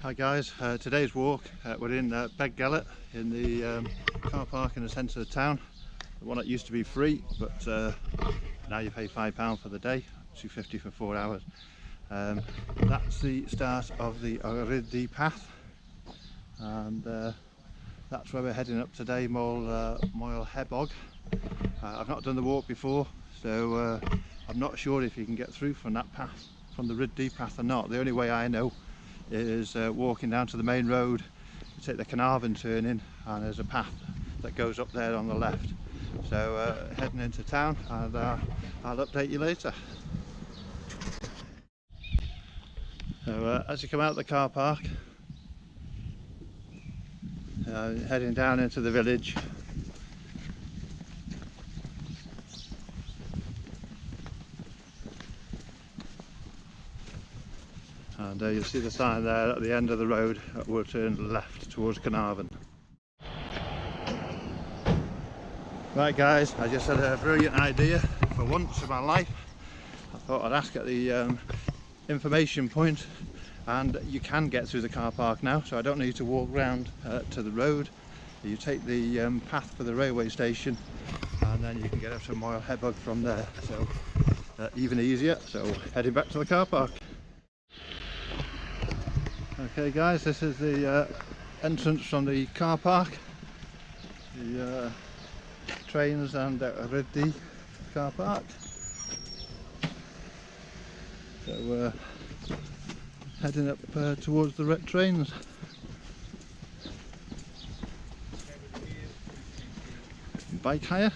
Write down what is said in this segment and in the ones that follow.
Hi guys, today's walk, we're in Begggellet in the car park in the centre of town. The one that used to be free, but now you pay £5 for the day, £2.50 for 4 hours. That's the start of the Ryddi path, and that's where we're heading up today, Moel Hebog. I've not done the walk before, so I'm not sure if you can get through from that path, from the Ryddi path or not. The only way I know is walking down to the main road. You take the Carnarvon turning and there's a path that goes up there on the left. So heading into town, and I'll update you later. So as you come out of the car park, heading down into the village. And you'll see the sign there at the end of the road. We'll turn left towards Carnarvon. Right guys, I just had a brilliant idea for once in my life. I thought I'd ask at the information point, and you can get through the car park now, so I don't need to walk round to the road. You take the path for the railway station, and then you can get up to Moel Hebog from there, so even easier. So heading back to the car park. Okay guys, this is the entrance from the car park, the trains and Ryddi car park. So heading up towards the trains. Bike hire.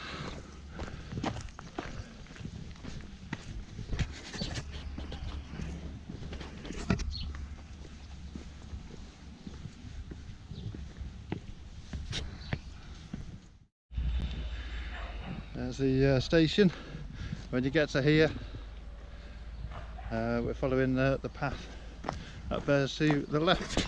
There's the station. When you get to here, we're following the path that bears to the left.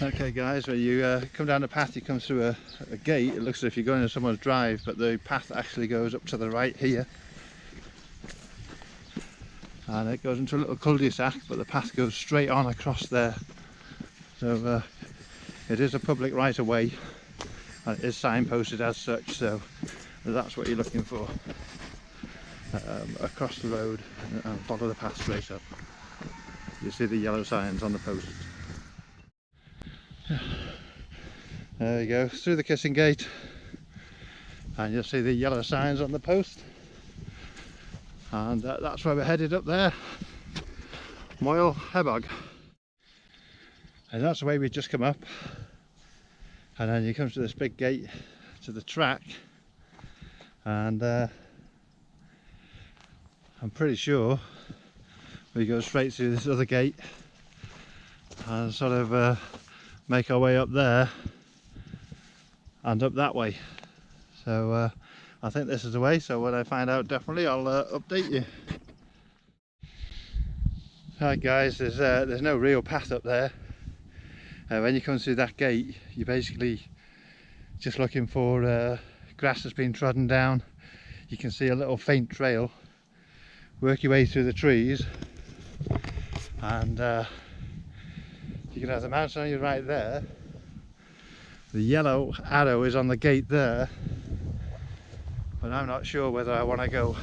Okay guys, when you come down the path, you come through a gate. It looks as if you're going into someone's drive, but the path actually goes up to the right here, and it goes into a little cul-de-sac, but the path goes straight on across there. So it is a public right of way, and it is signposted as such, so that's what you're looking for. Across the road and follow the path straight up. You see the yellow signs on the posts. There you go, through the kissing gate, and you'll see the yellow signs on the post, and that's where we're headed up there, Moel Hebog. And that's the way we just come up, and then you come to this big gate to the track, and I'm pretty sure we go straight through this other gate and sort of make our way up there and up that way. So I think this is the way, so when I find out definitely I'll update you. Right guys, there's no real path up there. When you come through that gate, you're basically just looking for grass that's been trodden down. You can see a little faint trail. Work your way through the trees, and you can have the mountain on your right there. The yellow arrow is on the gate there, but I'm not sure whether I want to go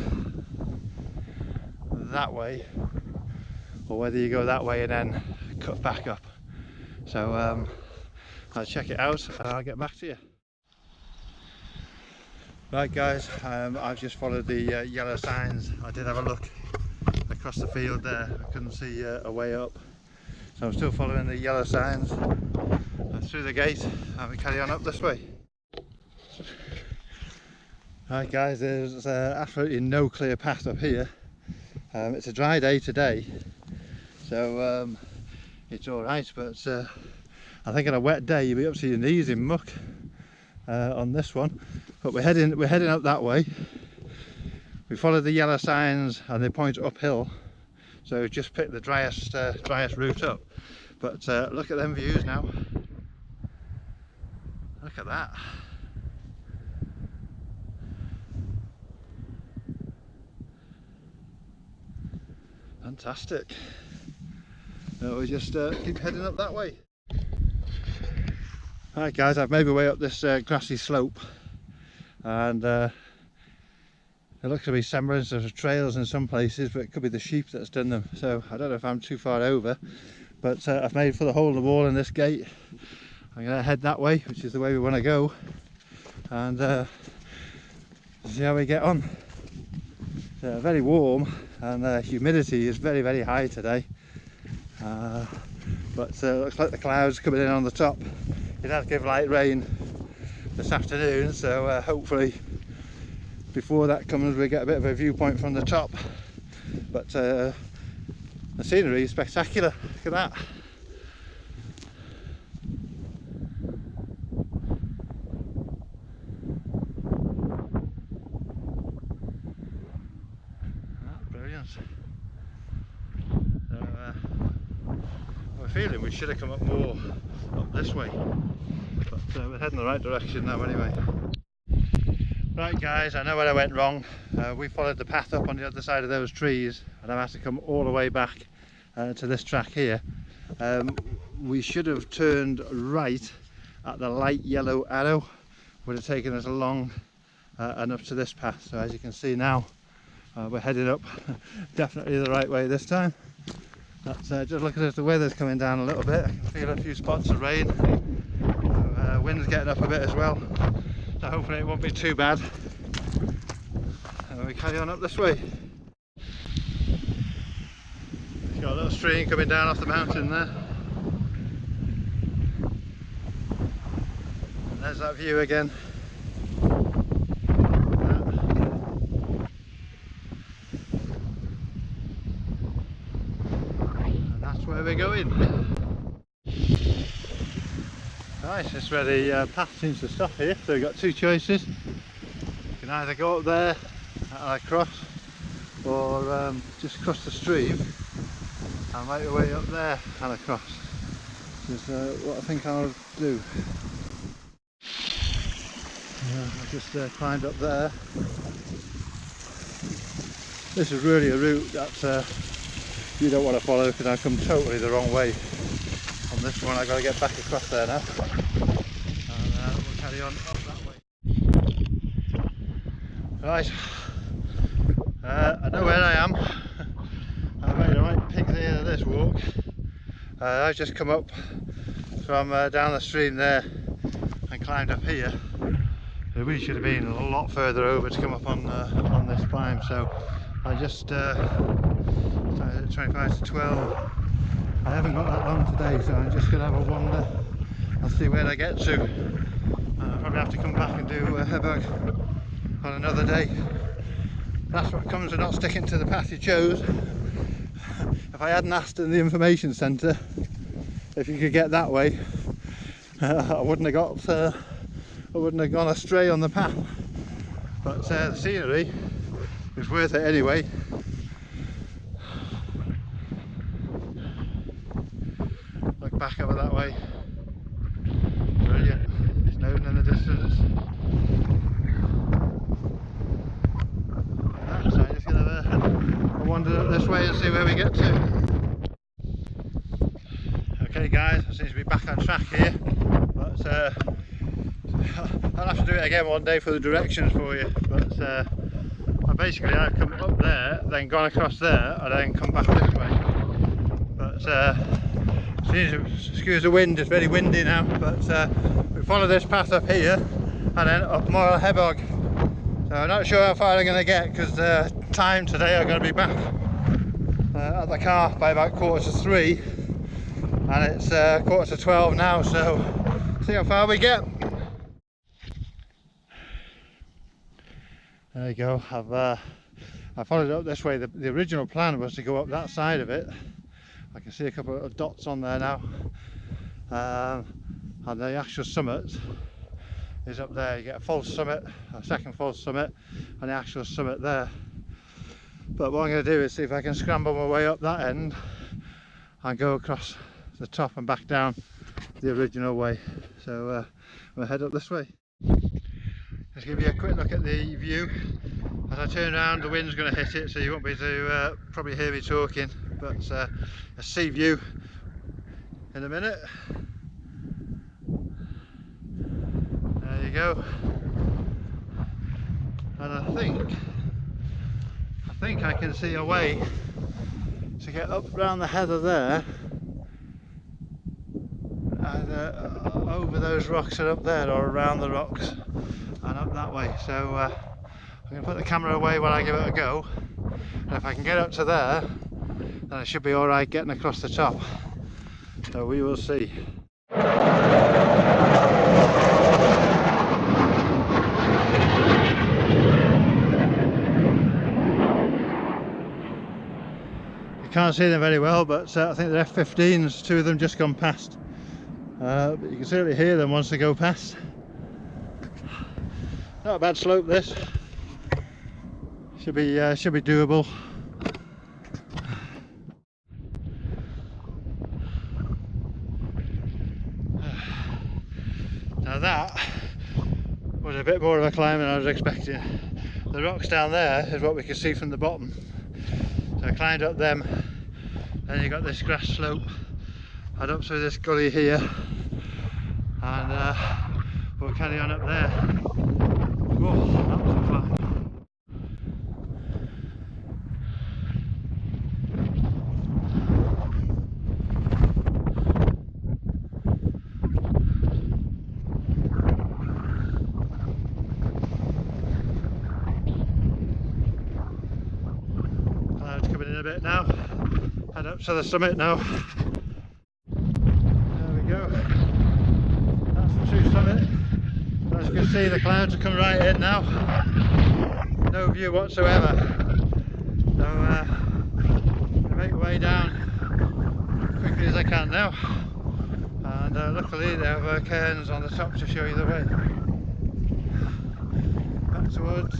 that way or whether you go that way and then cut back up. So I'll check it out and I'll get back to you. Right guys, I've just followed the yellow signs. I did have a look across the field there, I couldn't see a way up, so I'm still following the yellow signs. I'm through the gate and we carry on up this way. Right guys, there's absolutely no clear path up here. It's a dry day today, so it's alright, but I think on a wet day you'll be up to your knees in muck on this one. But we're heading up that way. We follow the yellow signs and they point uphill, so just pick the driest route up. But look at them views now. Look at that. Fantastic. So we just keep heading up that way. Alright guys, I've made my way up this grassy slope, and there looks to be semblance of trails in some places, but it could be the sheep that's done them. So I don't know if I'm too far over, but I've made for the hole in the wall in this gate. I'm going to head that way, which is the way we want to go, and see how we get on. It's very warm, and humidity is very, very high today, but looks like the clouds coming in on the top. It has give light rain this afternoon, so hopefully before that comes we get a bit of a viewpoint from the top. But the scenery is spectacular. Look at that. Brilliant. So, I have a feeling we should have come up more up this way, but we're heading the right direction now anyway. Right guys, I know where I went wrong. We followed the path up on the other side of those trees, and I've had to come all the way back to this track here. We should have turned right at the light yellow arrow. Would have taken us along and up to this path. So as you can see now, we're heading up definitely the right way this time. That's just looking as the weather's coming down a little bit. I can feel a few spots of rain. Wind's getting up a bit as well, so hopefully it won't be too bad. And we carry on up this way. It's got a little stream coming down off the mountain there. And there's that view again. And that's where we're going. Right, this is where the path seems to stop here, so we've got two choices. You can either go up there and across, or just cross the stream and make your way up there and across, which is what I think I'll do. I just climbed up there. This is really a route that you don't want to follow, because I've come totally the wrong way. On this one I've got to get back across there now, and we'll carry on up that way. Right, I know where I am. I've made a right pig's ear of this walk. I've just come up from down the stream there and climbed up here. We should have been a lot further over to come up on this climb, so I just started at 25 to 12. I haven't got that long today, so I'm just going to have a wander and see where I get to. I'll probably have to come back and do Hebog on another day. That's what comes with not sticking to the path you chose. If I hadn't asked in the information centre if you could get that way, I wouldn't have gone astray on the path. But the scenery is worth it anyway. Look back over that way. Brilliant. Snowden in the distance. So I'm just going to wander up this way and see where we get to. Okay guys, I seem to be back on track here, but I'll have to do it again one day for the directions for you. But I've come up there, then gone across there, and then come back this way. But excuse the wind, it's very windy now, but we follow this path up here and then up Moel Hebog. So I'm not sure how far I'm going to get, because time today I'm going to be back at the car by about 2:45, and it's 11:45 now, so see how far we get. There you go. I followed it up this way. The original plan was to go up that side of it. I can see a couple of dots on there now, and the actual summit is up there. You get a false summit, a second false summit, and the actual summit there. But what I'm going to do is see if I can scramble my way up that end and go across the top and back down the original way. So we'll head up this way. Just give you a quick look at the view As I turn around, the wind's going to hit it, so you won't be able to probably hear me talking, but a sea view in a minute. There you go. And I think I can see a way to get up round the heather there and over those rocks and up there, or around the rocks and up that way. So I'm going to put the camera away while I give it a go, and if I can get up to there, then I should be alright getting across the top. So we will see. You can't see them very well, but I think they're F-15s, two of them just gone past. But you can certainly hear them once they go past. Not a bad slope this. Should be doable. Now that was a bit more of a climb than I was expecting. The rocks down there is what we can see from the bottom. So I climbed up them, then you got this grass slope, and up through this gully here, and we'll carry on up there. Whoa, that was a climb. Clouds coming in a bit now. Head up to the summit now. There we go. That's the true summit. As you can see, the clouds are coming right in now. No view whatsoever. So I'm going to make my way down as quickly as I can now. And luckily they have cairns on the top to show you the way. Back towards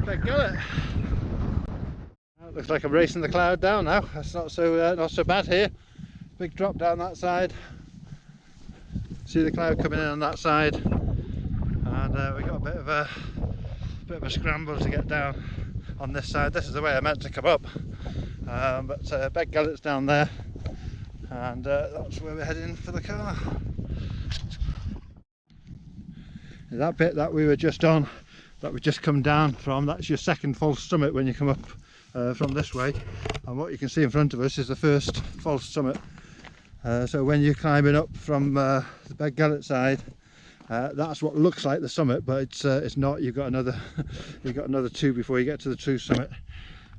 Beg Gullet. It looks like I'm racing the cloud down now. That's not so bad here. Big drop down that side. See the cloud coming in on that side, and we got a bit of a scramble to get down on this side. This is the way I meant to come up, but Beg Gullet's down there, and that's where we're heading for the car. That bit that we were just on, that we just come down from, that's your second false summit when you come up from this way, and what you can see in front of us is the first false summit. So when you're climbing up from the Beg Gullet side, that's what looks like the summit, but it's not. You've got another two before you get to the true summit.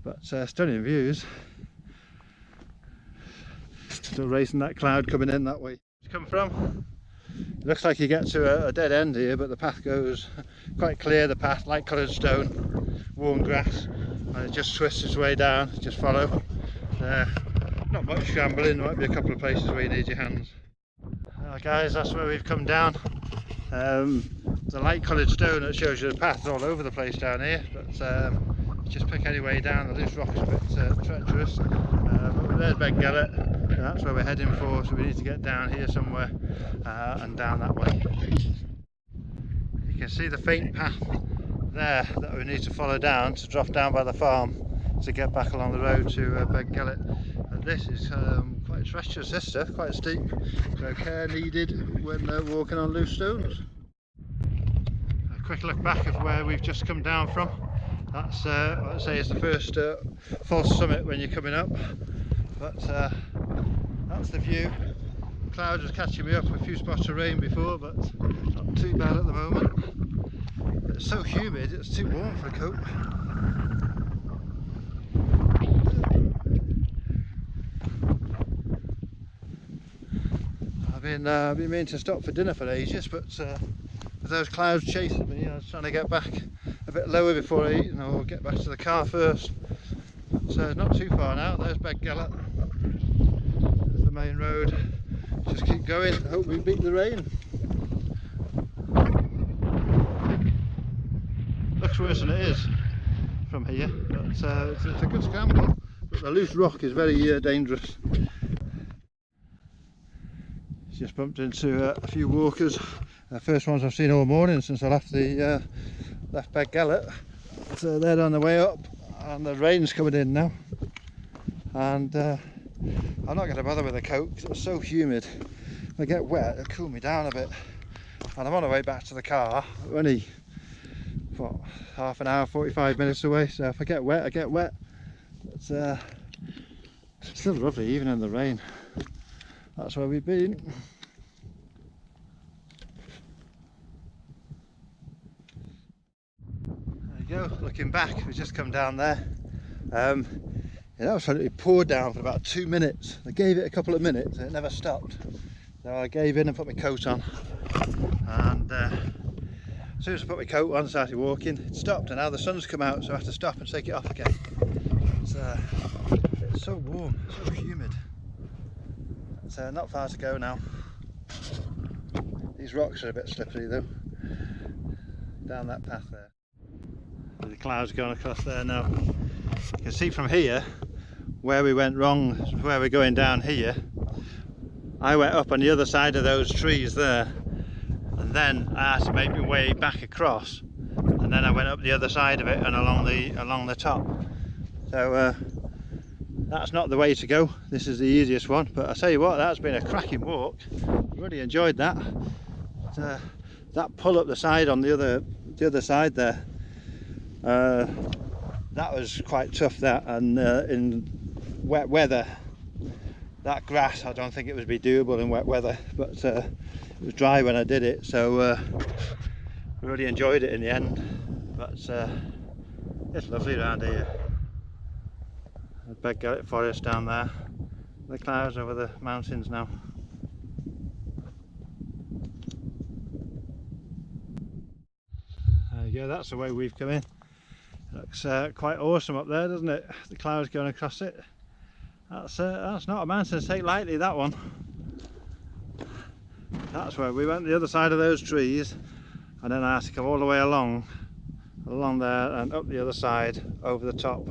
But stunning views. Still racing that cloud coming in that way. Come from. It looks like you get to a dead end here, but the path goes quite clear. The path, light coloured stone, warm grass, and it just twists its way down. Just follow. Not much scrambling. There might be a couple of places where you need your hands. Guys, that's where we've come down. The light coloured stone that shows you the path all over the place down here, but just pick any way down. The loose rock is a bit treacherous, but there's Beg Gullet, and that's where we're heading for, so we need to get down here somewhere and down that way. You can see the faint path there that we need to follow down to drop down by the farm to get back along the road to Beg Gullet. And this is quite treacherous, this stuff, quite steep, so care needed when walking on loose stones. A quick look back of where we've just come down from. That's I'd say is the first false summit when you're coming up, but that's the view. Clouds was catching me up, a few spots of rain before, but not too bad at the moment. It's so humid, it's too warm for a coat. I've been meaning to stop for dinner for ages, but with those clouds chasing me, I was trying to get back a bit lower before I eat, and I'll get back to the car first. So not too far now. There's Beg Gullet. There's the main road. Just keep going. Hope we beat the rain. Looks worse than it is from here, but it's a good scramble. But the loose rock is very dangerous. Just bumped into a few walkers. First ones I've seen all morning since I left Beg Gullet. So they're on the way up, and the rain's coming in now. And I'm not going to bother with the coat because it was so humid. If I get wet, it'll cool me down a bit. And I'm on the way back to the car. We're only, what, half an hour, 45 minutes away. So if I get wet, I get wet. It's still lovely, even in the rain. That's where we've been. There you go, looking back, we've just come down there. It absolutely poured down for about 2 minutes. I gave it a couple of minutes and it never stopped. So I gave in and put my coat on. And as soon as I put my coat on and started walking, it stopped, and now the sun's come out, so I have to stop and take it off again. It's so warm, so humid. It's not far to go now. These rocks are a bit slippery though, down that path there. The clouds going across there now. You can see from here where we went wrong, where we're going down here. I went up on the other side of those trees there, and then I had to make my way back across, and then I went up the other side of it and along the top. So that's not the way to go. This is the easiest one, but I tell you what, that's been a cracking walk. Really enjoyed that. That pull up the side on the other side there, that was quite tough, that, and in wet weather, that grass, I don't think it would be doable in wet weather, but it was dry when I did it, so really enjoyed it in the end. But it's lovely around here. The Beg Gullet forest down there, the clouds over the mountains now. There you go, that's the way we've come in. It looks quite awesome up there, doesn't it? The clouds going across it. That's not a mountain to take lightly, that one. That's where we went, the other side of those trees, and then I had to come all the way along there and up the other side, over the top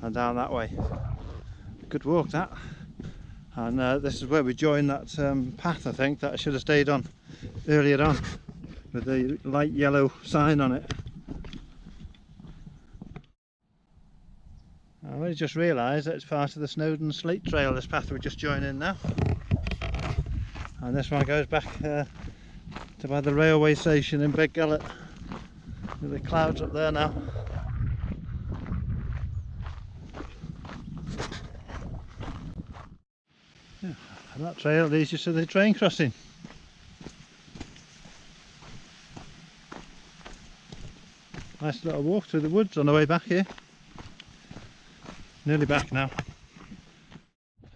and down that way. Good walk, that. And this is where we joined that path, I think, that I should have stayed on earlier on, with the light yellow sign on it. I only just realised that it's part of the Snowdon Slate Trail, this path we're just joining now. And this one goes back to by the railway station in Beg Gullet. With the clouds up there now. Yeah, and that trail leads you to the train crossing. Nice little walk through the woods on the way back here. Nearly back now.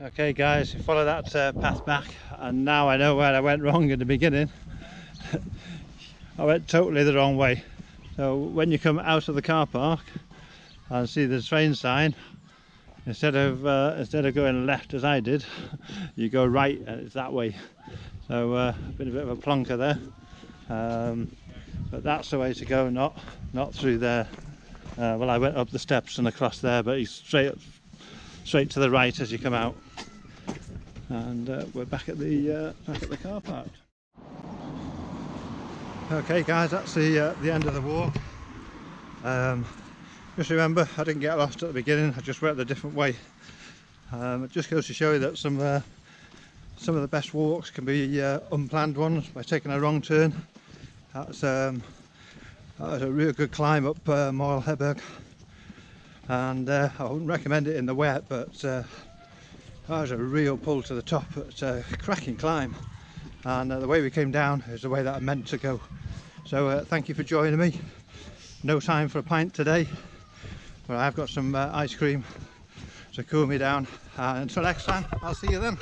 Okay guys, follow that path back, and now I know where I went wrong in the beginning. I went totally the wrong way. So when you come out of the car park and see the train sign, instead of going left as I did, you go right, and it's that way. So been a bit of a plonker there, but that's the way to go, not through there. Well, I went up the steps and across there, but it's straight to the right as you come out. And we're back at the car park. Okay guys, that's the end of the walk. Just remember, I didn't get lost at the beginning, I just went a different way. It just goes to show you that some of the best walks can be unplanned ones, by taking a wrong turn. That was a real good climb up Moel Hebog, and I wouldn't recommend it in the wet, but that was a real pull to the top. It's a cracking climb, and the way we came down is the way that I meant to go. So thank you for joining me. No time for a pint today, but I've got some ice cream to cool me down. Until next time, I'll see you then.